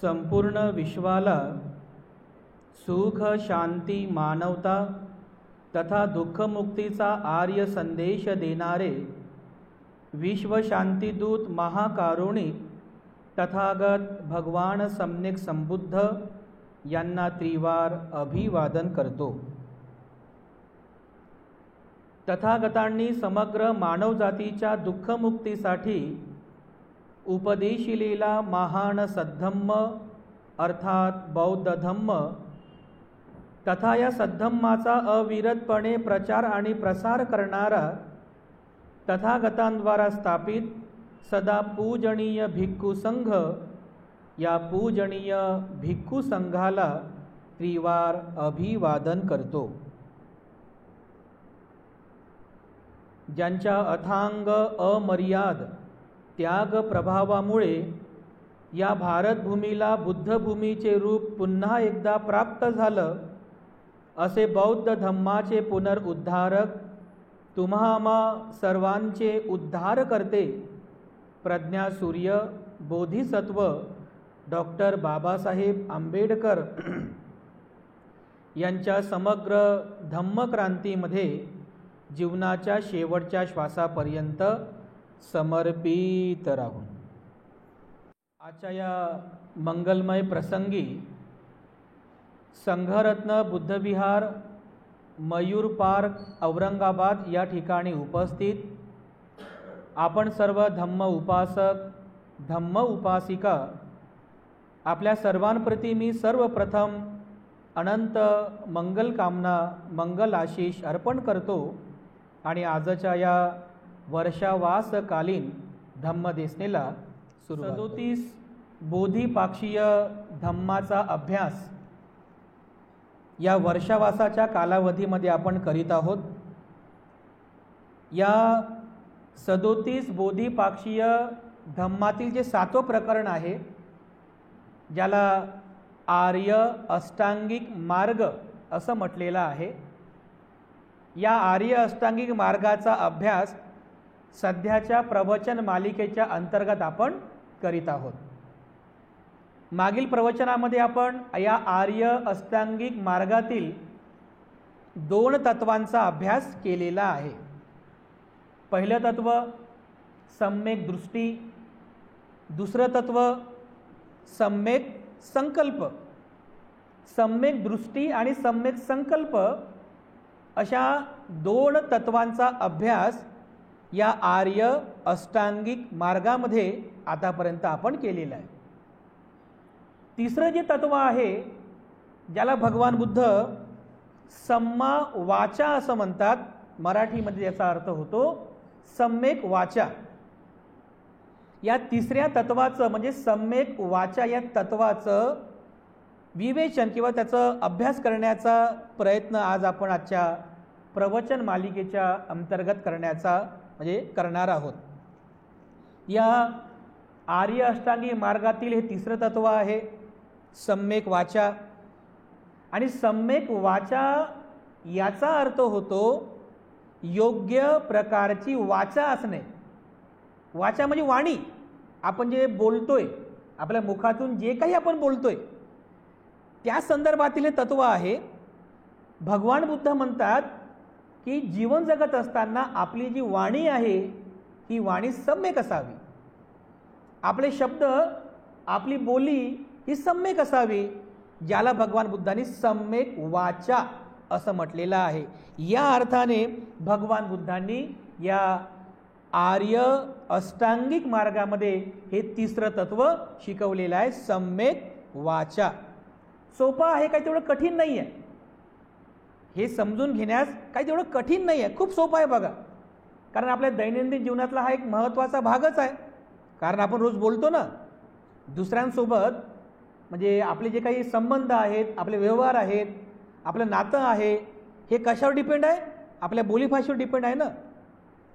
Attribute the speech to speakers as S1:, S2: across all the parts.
S1: संपूर्ण विश्वाला सुख, शांती, मानवता तथा दुःखमुक्तीचा आर्य संदेश देणारे विश्वशांतीदूत महाकारुणिक तथागत भगवान सम्यक संबुद्ध यांना त्रिवार अभिवादन करतो। तथागतांनी समग्र मानवजातीच्या दुःखमुक्तीसाठी उपदेशिलेला महान सद्धम्म अर्थात बौद्ध धम्म तथा या सद्धम्माचा अविरतपणे प्रचार आणि प्रसार करणारा तथागतांद्वारा स्थापित सदा पूजनीय भिक्खू संघ या पूजनीय भिक्खू संघाला त्रिवार अभिवादन करतो। ज्यांच्या अथांग अमर्याद त्याग प्रभावामुळे या भारतभूमीला बुद्धभूमीचे रूप पुन्हा एकदा प्राप्त झालं, असे बौद्ध धम्माचे पुनरुद्धारक तुम्हा आम्हा सर्वांचे उद्धार करते प्रज्ञासूर्य बोधिसत्व डॉक्टर बाबासाहेब आंबेडकर यांच्या समग्र धम्मक्रांतीमध्ये जीवनाच्या शेवटच्या श्वासापर्यंत समर्पित राहून आजच्या या मंगलमय प्रसंगी संघरत्न बुद्धविहार मयूर पार्क औरंगाबाद या ठिकाणी उपस्थित आपण सर्व धम्म उपासक धम्म उपासिका आपल्या सर्वांप्रती मी सर्वप्रथम अनंत मंगल कामना मंगल आशीष अर्पण करतो आणि आजच्या या वर्षावासकालीन धम्मदेसनेला 37 बोधिपाक्षीय धम्माचा अभ्यास या वर्षावासाच्या कालावधीमध्ये आपण करीत आहोत। या 37 बोधिपाक्षीय धम्मातील जे 7वं प्रकरण आहे, ज्याला आर्य अष्टांगिक मार्ग असं म्हटलेलं आहे, या आर्य अष्टांगिक मार्गाचा अभ्यास सध्याच्या प्रवचन मालिकेच्या अंतर्गत आपण करीत आहोत। मागील प्रवचनामध्ये आपण या आर्य अष्टांगिक मार्गातील 2 तत्वांचा अभ्यास केलेला आहे। पहिलं तत्व सम्यक दृष्टी, दुसरं तत्व सम्यक संकल्प। सम्यक दृष्टी आणि सम्यक संकल्प अशा 2 तत्वांचा अभ्यास या आर्य अष्टांगिक मार्गामध्ये आतापर्यंत आपण केलेला आहे। तिसरं जे तत्व आहे, ज्याला भगवान बुद्ध सम्मा वाचा असं म्हणतात, मराठीमध्ये याचा अर्थ होतो सम्यक वाचा। या तिसऱ्या तत्वाचं म्हणजे सम्यक वाचा या तत्वाचं विवेचन किंवा त्याचं अभ्यास करण्याचा प्रयत्न आज आपण आजच्या प्रवचन मालिकेच्या अंतर्गत करणार आहोत। या आर्य अष्टांगिक मार्गातील हे तिसरं तत्व आहे सम्यक वाचा। आणि सम्यक वाचा याचा अर्थ होतो योग्य प्रकारची वाचा असणे। वाचा म्हणजे वाणी, आपण जे बोलतोय, आपल्या मुखातून जे काही आपण बोलतोय त्या संदर्भातील हे तत्व आहे। भगवान बुद्ध म्हणतात की जीवन जगत असताना आपली जी वाणी आहे ही वाणी सम्यक असावी, आपले शब्द आपली बोली ही सम्यक असावी, ज्याला भगवान बुद्धांनी सम्यक वाचा असं म्हटलेलं आहे। या अर्थाने भगवान बुद्धांनी या आर्य अष्टांगिक मार्गामध्ये हे तिसरं तत्व शिकवलेलं आहे, सम्यक वाचा। सोपं आहे, काही तेवढं कठीण नाही आहे, हे समजून घेण्यास काही तेवढं कठीण नाही आहे, खूप सोपं आहे बघा। कारण आपल्या दैनंदिन जीवनातला हा एक महत्त्वाचा भागच आहे। कारण आपण रोज बोलतो ना दुसऱ्यांसोबत, म्हणजे आपले जे काही संबंध आहेत, आपले व्यवहार आहेत, आपलं नातं आहे, हे कशावर डिपेंड आहे? आपल्या बोलीभाषेवर डिपेंड आहे ना।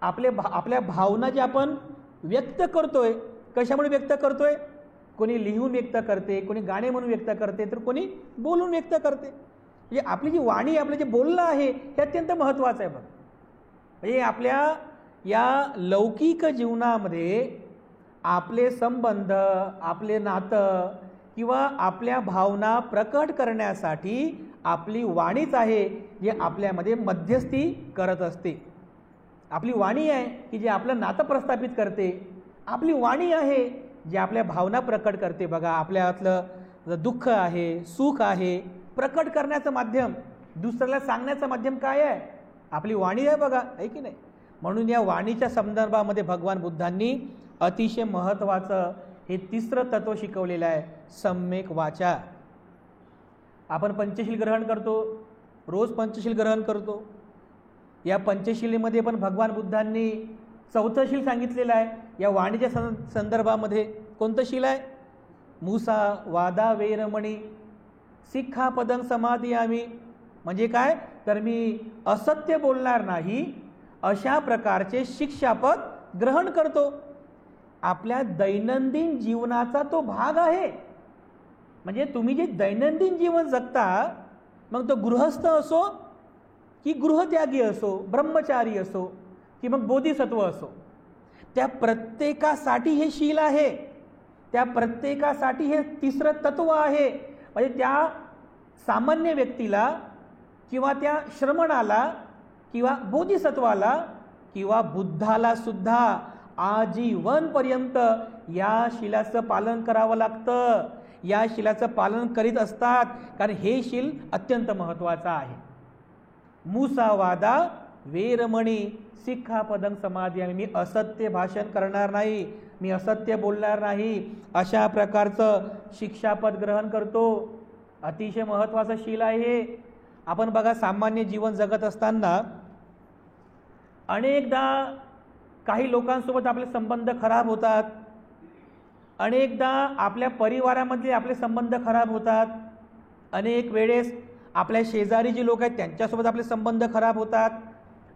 S1: आपल्या भावना जे आपण व्यक्त करतोय, कशामुळे व्यक्त करतोय? कोणी लिहून व्यक्त करते, कोणी गाणे म्हणून व्यक्त करते, तर कोणी बोलून व्यक्त करते। म्हणजे आपली जी वाणी, आपलं जे बोलणं आहे हे अत्यंत महत्त्वाचं आहे बघ। म्हणजे आपल्या या लौकिक जीवनामध्ये आपले संबंध, आपले नातं किंवा आपल्या भावना प्रकट करण्यासाठी आपली वाणीच आहे जे आपल्यामध्ये मध्यस्थी करत असते. आपली वाणी आहे की जे आपलं नातं प्रस्थापित करते. आपली वाणी आहे जे आपल्या भावना प्रकट करते. बघा, आपल्यातलं दुःख आहे, सुख आहे, प्रकट करण्याचं माध्यम, दुसऱ्याला सांगण्याचं माध्यम काय आहे? आपली वाणी आहे बघा, आहे की नाही? म्हणून या वाणीच्या संदर्भामध्ये भगवान बुद्धांनी अतिशय महत्त्वाचं हे तिसरं तत्व शिकवलेलं आहे, सम्यक वाचा. आपण पंचशील ग्रहण करतो, रोज पंचशील ग्रहण करतो. या पंचशिलेमध्ये पण भगवान बुद्धांनी चौथं शील सांगितलेलं आहे या वाणीच्या संदर्भामध्ये. कोणतं शील आहे? मुसा वादा वेरमणी सिक्खापदं समादियामी. म्हणजे काय? तर मी असत्य बोलणार नाही अशा प्रकारचे शिक्षापद ग्रहण करतो. आपल्या दैनंदिन जीवनाचा तो भाग आहे. म्हणजे तुम्ही जे दैनंदिन जीवन जगता, मग तो गृहस्थ असो की गृहत्यागी असो, ब्रह्मचारी असो की मग बोधिसत्व असो, त्या प्रत्येकासाठी हे शील आहे. त्या प्रत्येकासाठी हे तिसरं तत्व आहे. म्हणजे त्या सामान्य व्यक्तीला किंवा त्या श्रमणाला किंवा बोधिसत्वाला किंवा बुद्धाला सुद्धा आजीवनपर्यंत या शिलाचं पालन करावं लागतं. या शिलाचं पालन करीत असतात, कारण हे शील अत्यंत महत्त्वाचं आहे. मुसावादा वेरमणी सिक्खापदं समादियामी. मी असत्य भाषण करणार नाही, मी असत्य बोलणार नाही, अशा प्रकारचं शिक्षापद ग्रहण करतो. अतिशय महत्त्वाचं शील आहे. आपण बघा, सामान्य जीवन जगत असताना अनेकदा काही लोकांसोबत आपले संबंध खराब होतात. अनेकदा आपल्या परिवारामध्ये आपले संबंध खराब होतात. अनेक वेळेस आपल्या शेजारी जी लोक आहेत त्यांच्यासोबत आपले संबंध खराब होतात.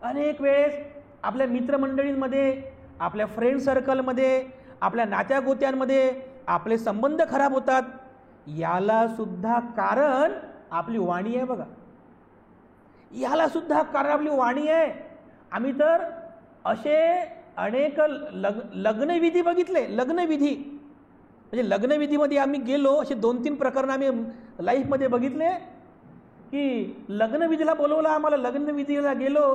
S1: अनेक वेळेस आपल्या मित्रमंडळींमध्ये, आपल्या फ्रेंड सर्कलमध्ये, आपल्या नात्यागोत्यांमध्ये आपले संबंध खराब होतात. याला सुद्धा कारण आपली वाणी आहे बघा. याला सुद्धा कारण आपली वाणी आहे. आम्ही तर असे अनेक लग्नविधी बघितले. लग्नविधी म्हणजे लग्नविधीमध्ये आम्ही गेलो, असे 2-3 प्रकरणं आम्ही लाईफमध्ये बघितले की लग्नविधीला बोलवलं आम्हाला, लग्नविधीला गेलो,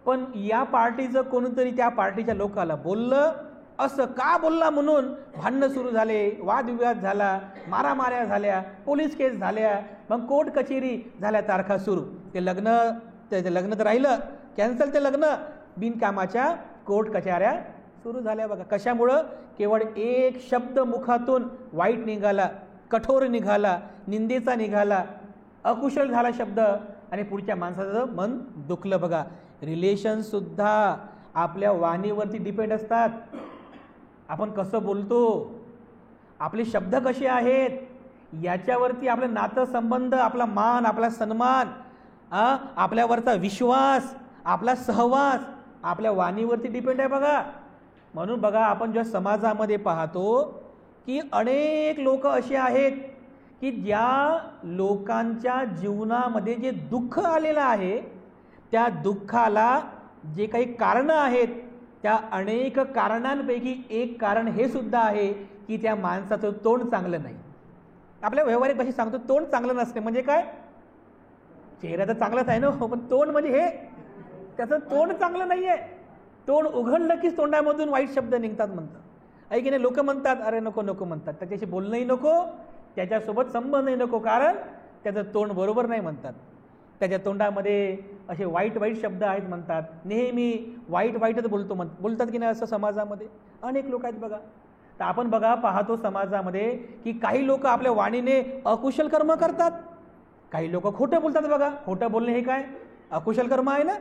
S1: पण या पार्टीचं कोणीतरी त्या पार्टीच्या लोकाला बोललं. असं का बोलला म्हणून भांडणं सुरू झाले, वादविवाद झाला, मारामाऱ्या झाल्या, पोलीस केस झाल्या, मग कोर्ट कचेरी झाल्या, तारखा सुरू. ते लग्न तर राहिलं कॅन्सल. ते लग्न बिनकामाच्या कोर्ट कचेऱ्या सुरू झाल्या बघा. कशामुळं? केवळ एक शब्द मुखातून वाईट निघाला, कठोर निघाला, निंदेचा निघाला, अकुशल झाला शब्द आणि पुढच्या माणसाचं मन दुखलं बघा. रिलेशनसुद्धा आपल्या वाणीवरती डिपेंड असतात. आपण कसं बोलतो, आपले शब्द कसे आहेत, याच्यावरती आपलं नातं संबंध, आपला मान, आपला सन्मान, आपल्यावरचा विश्वास, आपला सहवास आपल्या वाणीवरती डिपेंड आहे बघा. म्हणून बघा, आपण जेव्हा समाजामध्ये पाहतो की अनेक लोक असे आहेत की ज्या लोकांच्या जीवनामध्ये जे दुःख आलेलं आहे, त्या दुःखाला जे काही कारणं आहेत, त्या अनेक कारणांपैकी एक कारण हे सुद्धा आहे की त्या माणसाचं तोंड चांगलं नाही. आपल्या व्यावहारिक भाषेत सांगतो, तोंड चांगलं नसते म्हणजे काय? चेहरा तर चांगलाच आहे ना, पण तोंड म्हणजे हे त्याचं तोंड चांगलं नाही आहे. तोंड उघडलं की तोंडामधून वाईट शब्द निघतात म्हणतात, आहे की नाही? लोक म्हणतात, अरे नको नको म्हणतात, त्याच्याशी बोलणंही नको, त्याच्यासोबत संबंधही नको, कारण त्याचं तोंड बरोबर नाही म्हणतात. त्याच्या तोंडामध्ये असे वाईट वाईट शब्द आहेत म्हणतात, नेहमी वाईट वाईटच बोलतात की नाही? असं समाजामध्ये अनेक लोक आहेत बघा. तर आपण बघा पाहतो समाजामध्ये की काही लोक आपल्या वाणीने अकुशल कर्म करतात, काही लोक खोटं बोलतात बघा. खोटं बोलणे हे काय? अकुशल कर्म आहे ना.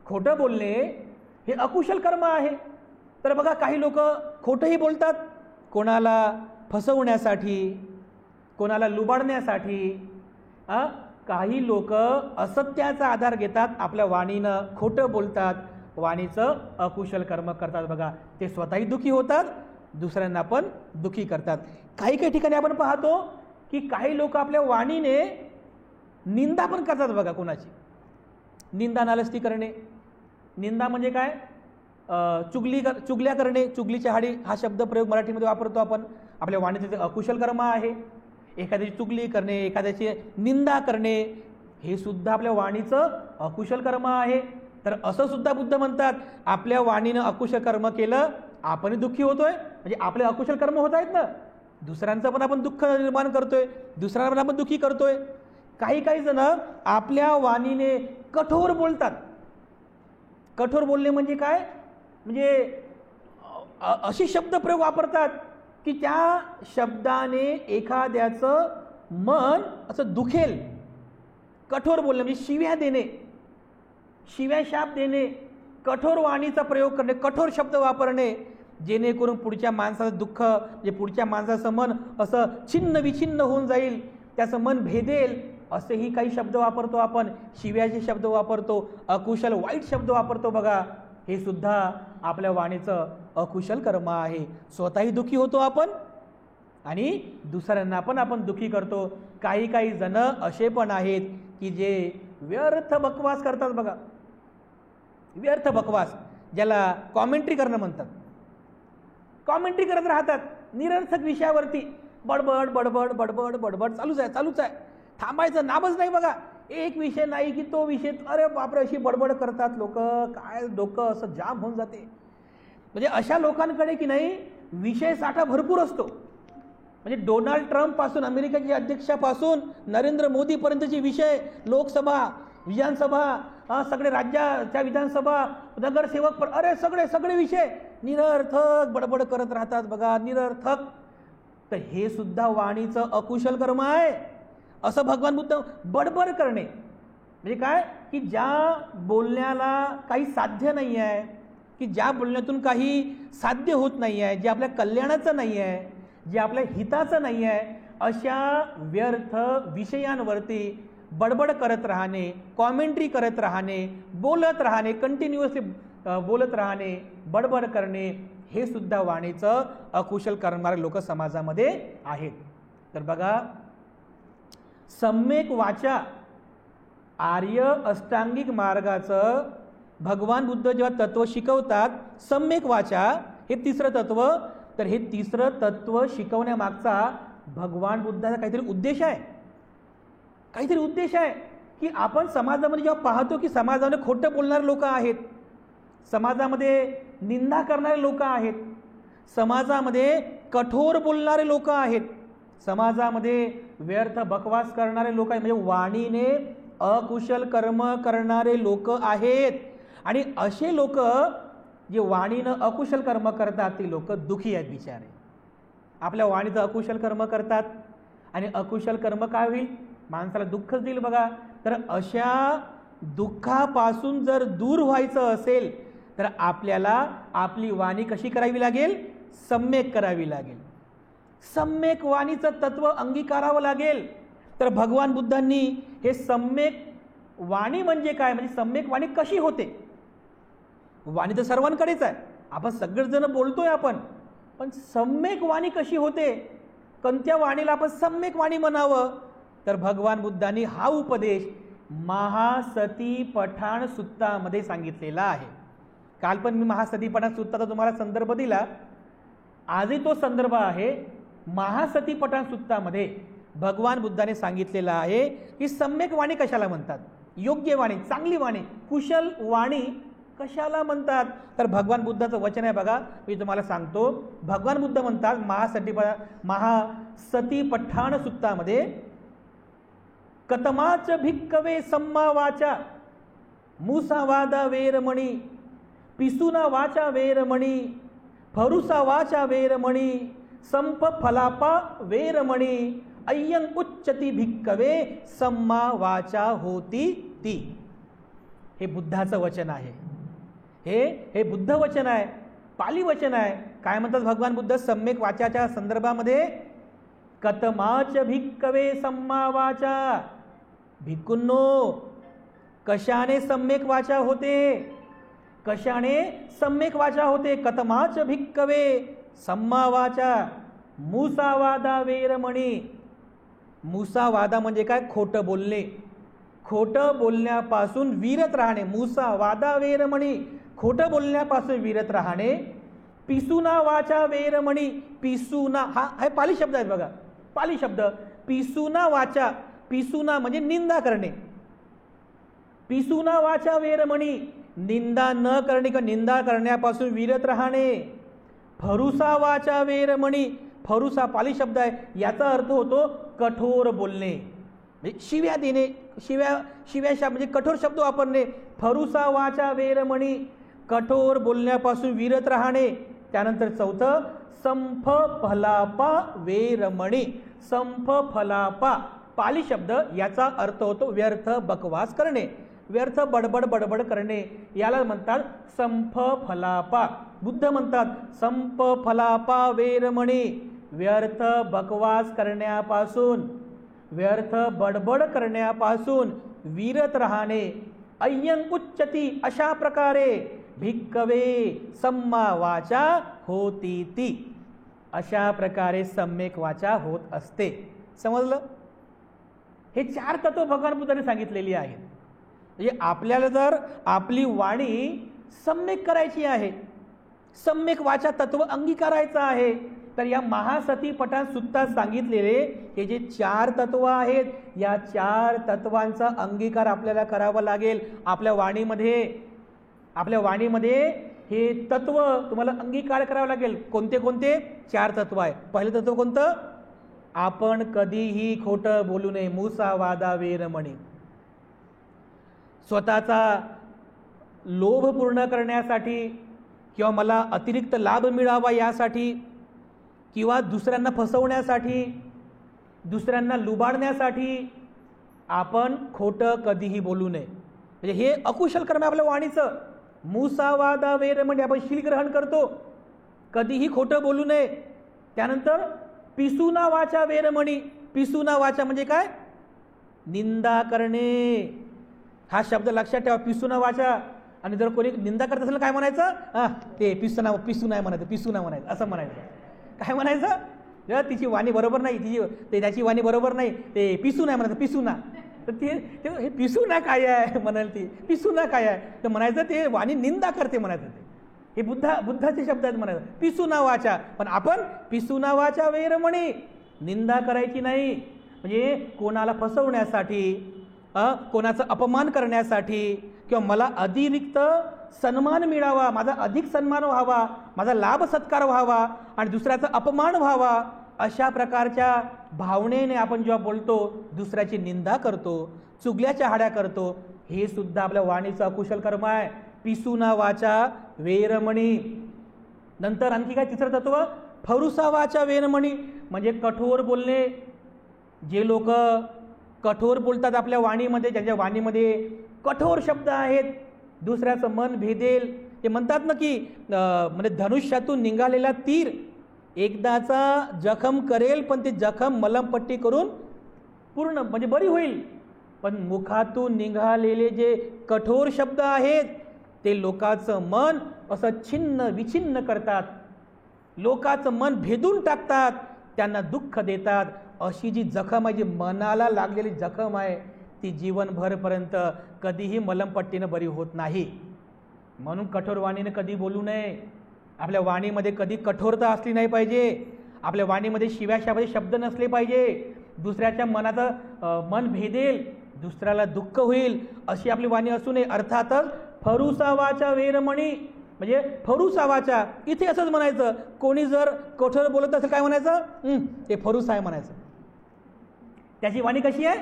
S1: खोटं बोलणे हे अकुशल कर्म आहे. तर बघा, काही लोक खोटंही बोलतात, कोणाला फसवण्यासाठी, कोणाला लुबाडण्यासाठी. काही लोक असत्याचा आधार घेतात, आपल्या वाणीनं खोटं बोलतात, वाणीचं अकुशल कर्म करतात बघा. ते स्वतःही दुखी होतात, दुसऱ्यांना पण दुखी करतात. काही काही ठिकाणी आपण पाहतो की काही लोक आपल्या वाणीने निंदा पण करतात बघा. कोणाची? निंदा नालस्ती करणे. निंदा म्हणजे काय? चुगल्या करणे. चुगलीच्या हाडी हा शब्द प्रयोग मराठीमध्ये वापरतो आपण. आपल्या वाणीचे अकुशल कर्म आहे. एखाद्याची चुगली करणे, एखाद्याची निंदा करणे, हे सुद्धा आपल्या वाणीचं अकुशल कर्म आहे. तर असं सुद्धा बुद्ध म्हणतात, आपल्या वाणीनं अकुशल कर्म केलं आपणही दुःखी होतोय, म्हणजे आपले अकुशल कर्म होत आहेत ना, दुसऱ्यांचं पण आपण दुःख निर्माण करतोय, दुसऱ्यांना पण आपण दुःखी करतोय. काही जण आपल्या वाणीने कठोर बोलतात. कठोर बोलणे म्हणजे काय, म्हणजे अशी शब्दप्रयोग वापरतात की त्या शब्दाने एखाद्याचं मन असं दुखेल. कठोर बोलणे म्हणजे शिव्या देणे, शिव्या शाप देणे, कठोर वाणीचा प्रयोग करणे, कठोर शब्द वापरणे, जेणेकरून पुढच्या माणसाचं दुःख, म्हणजे पुढच्या माणसाचं मन असं छिन्न विछिन्न होऊन जाईल, त्याचं मन भेदेल, असेही काही शब्द वापरतो आपण. शिव्याचे शब्द वापरतो, अकुशल वाईट शब्द वापरतो बघा. हे सुद्धा आपल्या वाणीचं अकुशल कर्म आहे. स्वतःही दुःखी होतो आपण आणि दुसऱ्यांना पण आपण दुःखी करतो. काही जण असे पण आहेत की जे व्यर्थ बकवास करतात बघा. व्यर्थ बकवास, ज्याला कॉमेंट्री करणं म्हणतात. कॉमेंट्री करत राहतात निरर्थक विषयावरती, बडबड बडबड बडबड बडबड चालूच आहे. थांबायचं नामच नाही बघा. एक विषय नाही की तो विषय, अरे बापरे, अशी बडबड करतात लोक, काय डोकं असं जाम होऊन जाते. म्हणजे अशा लोकांकडे की नाही विषय साठा भरपूर असतो. म्हणजे डोनाल्ड ट्रम्प पासून, अमेरिकेच्या अध्यक्षापासून नरेंद्र मोदीपर्यंतचे विषय, लोकसभा, विधानसभा, सगळे राज्याच्या विधानसभा, नगरसेवक, अरे सगळे विषय निरर्थक बडबड करत राहतात बघा, निरर्थक. तर हे सुद्धा वाणीचं अकुशल कर्म आहे. असं भगवान बुद्ध, बडबड करणे म्हणजे काय, की ज्या बोलण्याला काही साध्य नाही आहे, की ज्या बोलण्यातून काही साध्य होत नाही आहे, जे आपल्या कल्याणाचं नाही आहे, जे आपल्या हिताचं नाही आहे, अशा व्यर्थ विषयांवरती बडबड करत राहणे, कॉमेंट्री करत राहणे, बोलत राहणे, कंटिन्युअसली बोलत राहणे, बडबड करणे, हे सुद्धा वाणीचं अकुशल करणारे लोक समाजामध्ये आहेत. तर बघा, सम्यक वाचा, आर्य अष्टांगिक मार्गाचं भगवान बुद्ध जेव्हा तत्व शिकवतात, सम्यक वाचा हे तिसरं तत्व. तर हे तिसरं तत्व शिकवण्यामागचा भगवान बुद्धाचा काहीतरी उद्देश आहे. काहीतरी उद्देश आहे की आपण समाजामध्ये जेव्हा पाहतो की समाजामध्ये खोटं बोलणारे लोक आहेत, समाजामध्ये निंदा करणारे लोक आहेत, समाजामध्ये कठोर बोलणारे लोक आहेत, समाजामध्ये व्यर्थ बकवास करणारे लोक आहेत, म्हणजे वाणीने अकुशल कर्म करणारे लोक आहेत. आणि असे लोक जे वाणीनं अकुशल कर्म करतात ते लोक दुखी आहेत बिचारे. आपल्या वाणीचं अकुशल कर्म करतात आणि अकुशल कर्म काय होईल, माणसाला दुःखच देईल बघा. तर अशा दुःखापासून जर दूर व्हायचं असेल तर आपल्याला आपली वाणी कशी करावी लागेल, सम्यक करावी लागेल. सम्यक वाणीचं तत्व अंगीकारावं लागेल. तर भगवान बुद्धांनी हे सम्यक वाणी म्हणजे काय, म्हणजे सम्यक वाणी कशी होते. वाणी तर सर्वांकडेच आहे, आपण सगळेजण बोलतोय आपण, पण सम्यक वाणी कशी होते, कोणत्या वाणीला आपण सम्यक वाणी म्हणावं. तर भगवान बुद्धांनी हा उपदेश महासती पठाण सुत्तामध्ये सांगितलेला आहे. काल पण मी महासती पठाण सुत्ताचा तुम्हाला संदर्भ दिला, आजही तो संदर्भ आहे. महासती पठाण सुत्तामध्ये भगवान बुद्धाने सांगितलेलं आहे की सम्यक वाणी कशाला म्हणतात, योग्य वाणी, चांगली वाणी, कुशल वाणी कशाला म्हणतात. तर भगवान बुद्धाचं वचन आहे बघा, मी तुम्हाला सांगतो. भगवान बुद्ध म्हणतात महासती पठाण सुत्तामध्ये, कतमाच भिक्कवे सम्मा वाचा, मुसा वादा वेरमणी, पिसुना वाचा वेरमणी, फरुसा वाचा वेरमणी, संप फलापा वेरमणी, अय्यं उच्चती भिक्कवे सम्मा वाचा होती ती. हे बुद्धाचं वचन आहे. हे बुद्ध वचन आहे, पाली वचन आहे. काय म्हणतात भगवान बुद्ध सम्यक वाचाच्या संदर्भामध्ये, कतमाच भिक्कवे सम्मा वाचा. भिक्खूंनो, कशाने सम्यक वाचा होते, कशाने सम्यक वाचा होते. कतमाच भिक्कवे सम्मा वाचा, मुसावादा वेरमणी. मुसावादा म्हणजे काय, खोटं बोलणे, खोटं बोलण्यापासून विरत राहणे. मुसा वादा वेरमणी, खोटं बोलण्यापासून विरत राहणे. पिसुना वाचा वेरमणी, पिसुना हा पाली शब्द आहे बघा. पाली शब्द. पिसुना वाचा, पिसुना म्हणजे निंदा करणे. पिसुना वाचा वेरमणी, निंदा न करणे किंवा निंदा करण्यापासून विरत राहणे. फरुसा वाचा वेरमणी, फरुसा पाली शब्द आहे, याचा अर्थ होतो कठोर बोलणे, म्हणजे शिव्या देणे, शिव्या म्हणजे कठोर शब्द वापरणे. फरुसा वाचा वेरमणी, कठोर बोलण्यापासून विरत राहणे. त्यानंतर चौथं संफ फलापा वेरमणी, संफ फलापा पाली शब्द, याचा अर्थ होतो व्यर्थ बकवास करणे, व्यर्थ बडबड करणे, याला म्हणतात संफ फलापा. बुद्ध म्हणतात संफ फलापा वेरमणी, व्यर्थ बकवास करण्यापासून, व्यर्थ बडबड करण्यापासून विरत राहणे. अय्यंकुच्चती, अशा प्रकारे भिक्कवे सम्मा वाचा होती ती, अशा प्रकारे सम्यक वाचा होत असते. समजलं? हे 4 तत्व भगवान बुद्धाने सांगितलेली आहेत. म्हणजे आपल्याला जर आपली वाणी सम्यक करायची आहे, सम्यक वाचा तत्व अंगीकारायचं आहे, तर या महासती पटात सुद्धा सांगितलेले हे जे 4 तत्व आहेत, या 4 तत्वांचा अंगीकार आपल्याला करावा लागेल. आपल्या वाणीमध्ये हे तत्व तुम्हाला अंगीकार करावं लागेल. कोणते कोणते 4 तत्व आहे? पहिलं तत्व कोणतं? आपण कधीही खोटं बोलू नये, मुसावादा वेरमणी. स्वतःचा लोभ पूर्ण करण्यासाठी किंवा मला अतिरिक्त लाभ मिळावा यासाठी किंवा दुसऱ्यांना फसवण्यासाठी, दुसऱ्यांना लुबाडण्यासाठी आपण खोटं कधीही बोलू नये. म्हणजे हे अकुशल कर्म आहे आपल्या वाणीचं. मुसावादा वेरमणी, आपण शीलग्रहण करतो, कधीही खोटं बोलू नये. त्यानंतर पिसुना वाचा वेरमणी, पिसुना वाचा म्हणजे काय? निंदा करणे. हा शब्द लक्षात ठेवा, पिसुना वाचा. आणि जर कोणी निंदा करत असेल काय म्हणायचं? ते पिसुना आहे म्हणायचं, पिसुना म्हणायचं, असं म्हणायचं. काय म्हणायचं? तिची वाणी बरोबर नाही, त्याची वाणी बरोबर नाही, ते पिसुना आहे म्हणायचं, पिसुना. तर ते हे पिसुना काय आहे म्हणाल, ती पिसुना काय आहे तर म्हणायचं ते वाणी निंदा करते म्हणायचं. ते हे बुद्धाचे शब्द आहेत म्हणायचं, पिसुना वाचा. पण आपण पिसुना वाचा वेरमणी, निंदा करायची नाही. म्हणजे कोणाला फसवण्यासाठी, कोणाचा अपमान करण्यासाठी किंवा मला अतिरिक्त सन्मान मिळावा, माझा अधिक सन्मान व्हावा, माझा लाभ सत्कार व्हावा आणि दुसऱ्याचा अपमान व्हावा, अशा प्रकारच्या भावनेने आपण जेव्हा बोलतो, दुसऱ्याची निंदा करतो, चुगल्याच्या हाड्या करतो, हे सुद्धा आपल्या वाणीचं अकुशल कर्म आहे. पिसुना वाचा वेरमणी. नंतर आणखी काय 3रं तत्व? फरुसा वाचा वेरमणी, म्हणजे कठोर बोलणे. जे लोक कठोर बोलतात आपल्या वाणीमध्ये, ज्यांच्या वाणीमध्ये कठोर शब्द आहेत, दुसऱ्याचं मन भेदेल, ते म्हणतात ना की म्हणजे धनुष्यातून निघालेला तीर एकदाचा जखम करेल, पण ते जखम मलमपट्टी करून पूर्ण म्हणजे बरी होईल. पण मुखातून निघालेले जे कठोर शब्द आहेत, ते लोकांचं मन असं छिन्न विछिन्न करतात, लोकांचं मन भेदून टाकतात, त्यांना दुःख देतात. अशी जी जखम आहे, जी मनाला लागलेली जखम आहे, ती जीवनभरपर्यंत कधीही मलमपट्टीनं बरी होत नाही. म्हणून कठोर वाणीने कधी बोलू नये. आपल्या वाणीमध्ये कधी कठोरता असली नाही पाहिजे. आपल्या वाणीमध्ये शिव्याशामध्ये शब्द नसले पाहिजे. दुसऱ्याच्या मनाचं मन भेदेल, दुसऱ्याला दुःख होईल, अशी आपली वाणी असू नये. अर्थातच फरुसा वाचा वेरमणी, म्हणजे फरुसा वाचा. इथे असंच म्हणायचं, कोणी जर कठोर बोलत असेल काय म्हणायचं? ते फरुसा आहे म्हणायचं. त्याची वाणी कशी आहे?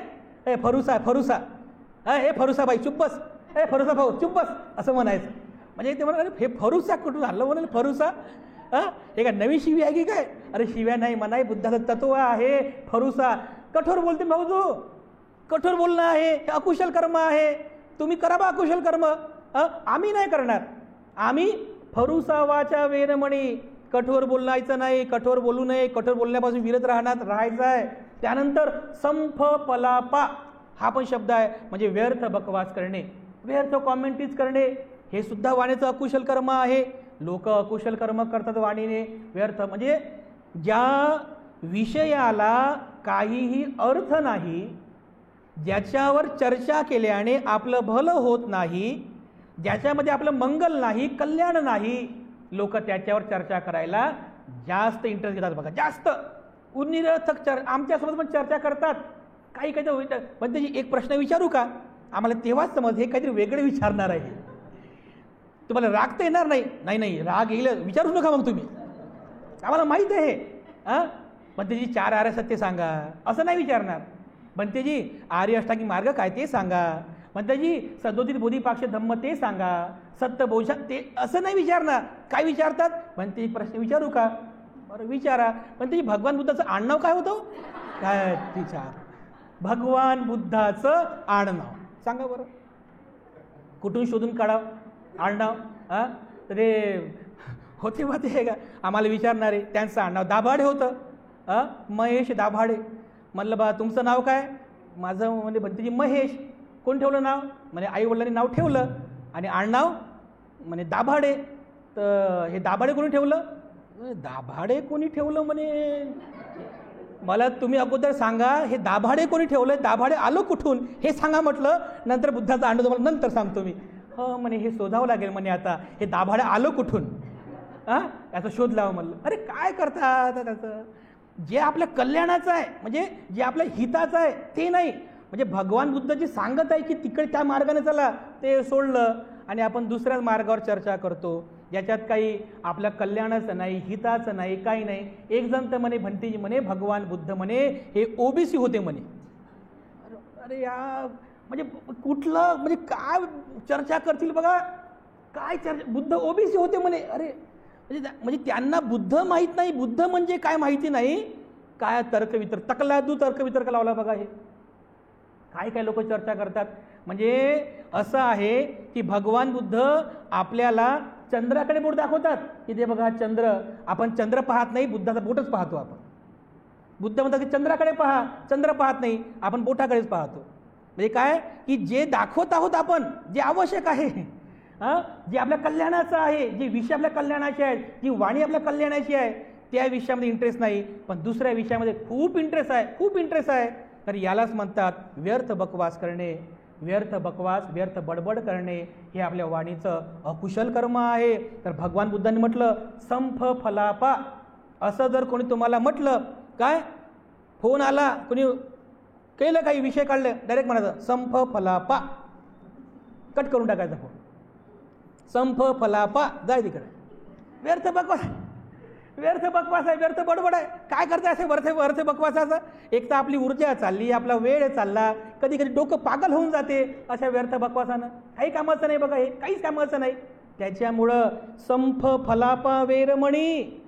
S1: ए फरुसा, फरुसा, हे फरुसा बाई चुप बस, ए फरुसा भाऊ चुप बस, असं म्हणायचं. म्हणजे ते म्हणाले हे फरुसा कुठून आलं म्हणाल? फरुसा हे काय नवी शिवी आहे की काय? अरे शिव्या नाही म्हणाय, बुद्धाचं तत्व आहे फरुसा. कठोर बोलते भाऊ, जो कठोर बोलणं आहे हे अकुशल कर्म आहे. तुम्ही करा बा अकुशल कर्म, आम्ही नाही करणार. आम्ही फरुसा वाचा वेरमणी, कठोर बोलायचं नाही, कठोर बोलू नये, कठोर बोलण्यापासून विरत राहायचं आहे. त्यानंतर संफ पलापा हा पण शब्द आहे, म्हणजे व्यर्थ बकवास करणे, व्यर्थ कॉमेंट्रीज करणे, हे सुद्धा वाणीचं अकुशल कर्म आहे. लोक अकुशल कर्म करतात वाणीने, व्यर्थ म्हणजे ज्या विषयाला काहीही अर्थ नाही, ज्याच्यावर चर्चा केल्याने आपलं भलं होत नाही, ज्याच्यामध्ये आपलं मंगल नाही, कल्याण नाही, लोक त्याच्यावर चर्चा करायला जास्त इंटरेस्ट घेतात. बघा, जास्त निरर्थक आमच्यासोबत पण चर्चा करतात. काही काहीतरी पण त्याची एक प्रश्न विचारू का, आम्हाला तेव्हाच समज हे काहीतरी वेगळे विचारणार आहे. तुम्हाला राग तर येणार नाही. नाही नाही राग येईल, विचारू नका मग तुम्ही, आम्हाला माहीत आहे. हां म्हणतेजी 4 आर्य सत्य सांगा असं नाही विचारणार. म्हणतेजी आर्य अष्टांगिक मार्ग काय ते सांगा. म्हणतेजी 37 बोधिपाक्ष धम्म ते सांगा. सत्य बोध ते असं नाही विचारणार. काय विचारतात म्हणते प्रश्न विचारू का, बरं विचारा. म्हणते भगवान बुद्धाचं आडनाव काय होतं, काय विचार. भगवान बुद्धाचं आडनाव सांगा बरं, कुठून शोधून काढावं आडनाव. हां तर ते होते बा ते का आम्हाला विचारणारे, त्यांचं आडनाव दाभाडे होतं. महेश दाभाडे. म्हणलं बा तुमचं नाव काय, माझं म्हणजे भंतेजी महेश. कोण ठेवलं नाव, म्हणजे आईवडिलांनी नाव ठेवलं आणि आडनाव म्हणे दाभाडे. तर हे दाभाडे कोणी ठेवलं, दाभाडे कोणी ठेवलं म्हणे. मला तुम्ही अगोदर सांगा हे दाभाडे कोणी ठेवलं, दाभाडे आलो कुठून हे सांगा म्हटलं. नंतर बुद्धाचं आडनाव तुम्हाला नंतर सांगतो मी. हो म्हणे हे शोधावं लागेल म्हणे, आता हे दाभाडे आलो कुठून, याचा शोध लावा म्हणलं. अरे काय करतात त्याचं, जे आपल्या कल्याणाचं आहे म्हणजे जे आपल्या हिताचं आहे ते नाही. म्हणजे भगवान बुद्ध जे सांगत आहे की तिकडे त्या मार्गाने चला ते सोडलं आणि आपण दुसऱ्याच मार्गावर चर्चा करतो ज्याच्यात काही आपल्या कल्याणाचं नाही, हिताचं नाही, काही नाही. एक जण तर म्हणे भंतेजी म्हणे भगवान बुद्ध म्हणे हे ओबीसी होते म्हणे. अरे या म्हणजे कुठलं म्हणजे काय चर्चा करतील बघा, काय चर्चा. बुद्ध ओबीसी होते म्हणे. अरे म्हणजे त्यांना बुद्ध माहीत नाही, बुद्ध म्हणजे काय माहिती नाही. काय तर्कवितर्क तकलादू तर्कवितर्क लावला बघा. हे काय काय लोक चर्चा करतात. म्हणजे असं आहे की भगवान बुद्ध आपल्याला चंद्राकडे बोट दाखवतात की ते बघा चंद्र. आपण चंद्र पाहत नाही, बुद्धाचा बोटच पाहतो आपण. बुद्ध म्हणतात की चंद्राकडे पहा, चंद्र पाहत नाही, आपण बोटाकडेच पाहतो. म्हणजे काय की जे दाखवत आहोत आपण, जे आवश्यक आहे, जे आपल्या कल्याणाचं आहे, जे विषय आपल्या कल्याणाचे आहेत, जी वाणी आपल्या कल्याणाची आहे, त्या विषयामध्ये इंटरेस्ट नाही, पण दुसऱ्या विषयामध्ये खूप इंटरेस्ट आहे, खूप इंटरेस्ट आहे. तर यालाच म्हणतात व्यर्थ बकवास करणे. व्यर्थ बकवास, व्यर्थ बडबड करणे हे आपल्या वाणीचं अकुशल कर्म आहे. तर भगवान बुद्धांनी म्हटलं संफ फलापा. असं जर कोणी तुम्हाला म्हटलं, काय फोन आला, कोणी केलं काही विषय काढले, डायरेक्ट म्हणायचं संफ फलापा, कट करून टाकायचा फोन. संफ फलापा, जाय तिकडे. व्यर्थ बकवास, व्यर्थ बकवास आहे, व्यर्थ बडबड आहे. काय करताय असे व्यर्थ बकवासाचं. एक तर आपली ऊर्जा चालली, आपला वेळ चालला, कधी कधी डोकं पागल होऊन जाते अशा व्यर्थ बकवासानं. काही कामाचं नाही बघा, हे काहीच कामाचं नाही. त्याच्यामुळं संफ फलापा वेरमणी,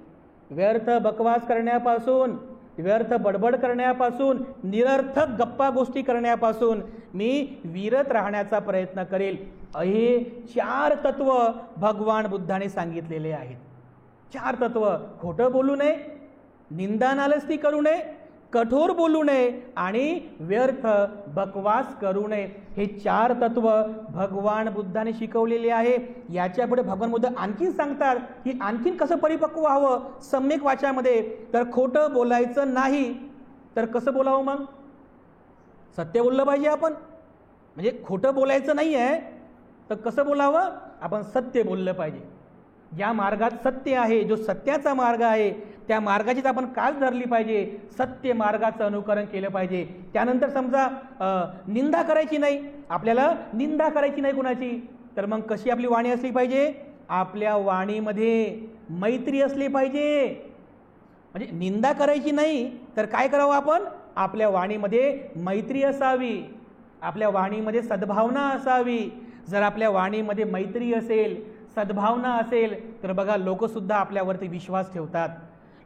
S1: व्यर्थ बकवास करण्यापासून, व्यर्थ बडबड करण्यापासून, निरर्थक गप्पा गोष्टी करण्यापासून मी विरत राहण्याचा प्रयत्न करेल. हे 4 तत्व भगवान बुद्धाने सांगितलेले आहेत. 4 तत्व. खोटं बोलू नये, निंदा नालस्ती करू नये, कठोर बोलू नये आणि व्यर्थ बकवास करू नये. हे 4 तत्व भगवान बुद्धाने शिकवलेले आहे. याच्या पुढे भगवान बुद्ध आणखीन सांगतात की आणखीन कसं परिपक्व व्हावं सम्यक वाचामध्ये. तर खोटं बोलायचं नाही. तर कसं बोलावं मग, सत्य बोललं पाहिजे आपण. म्हणजे खोटं बोलायचं नाही आहे तर कसं बोलावं, आपण सत्य बोललं पाहिजे. ज्या मार्गात सत्य आहे, जो सत्याचा मार्ग आहे, त्या मार्गाचीच आपण कास धरली पाहिजे. सत्य मार्गाचं अनुकरण केलं पाहिजे. त्यानंतर समजा निंदा करायची नाही, आपल्याला निंदा करायची नाही कुणाची, तर मग कशी आपली वाणी असली पाहिजे, आपल्या वाणीमध्ये मैत्री असली पाहिजे. म्हणजे निंदा करायची नाही तर काय करावं आपण, आपल्या वाणीमध्ये मैत्री असावी, आपल्या वाणीमध्ये सद्भावना असावी. जर आपल्या वाणीमध्ये मैत्री असेल, सद्भावना असेल तर बघा लोकसुद्धा आपल्यावरती विश्वास ठेवतात,